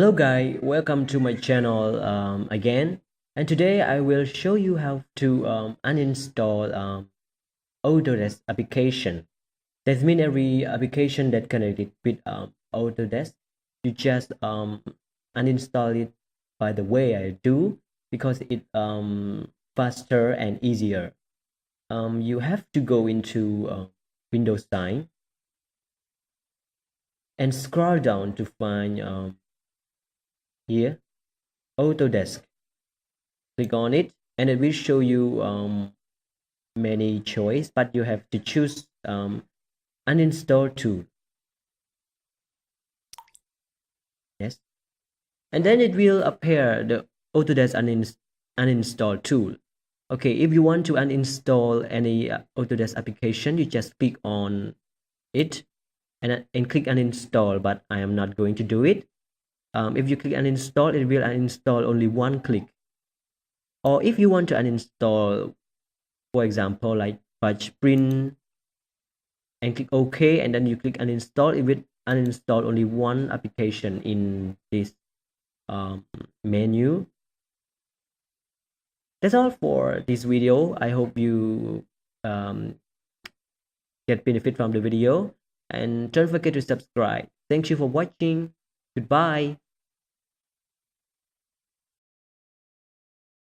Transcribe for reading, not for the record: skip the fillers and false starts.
Hello guys, welcome to my channel again, and today I will show you how to uninstall Autodesk application. That means every application that connected with Autodesk, you just uninstall it by the way I do because it faster and easier. You have to go into Windows sign and scroll down to find here Autodesk. Click on it and it will show you many choice, but you have to choose uninstall tool. Yes, and then it will appear the Autodesk uninstall tool. Okay, if you want to uninstall any Autodesk application, you just click on it and click uninstall, but I am not going to do it. If you click uninstall, it will uninstall only one click. Or if you want to uninstall, for example, like Batch Print, and click OK, and then you click uninstall, it will uninstall only one application in this menu. That's all for this video. I hope you get benefit from the video, and don't forget to subscribe. Thank you for watching. Goodbye.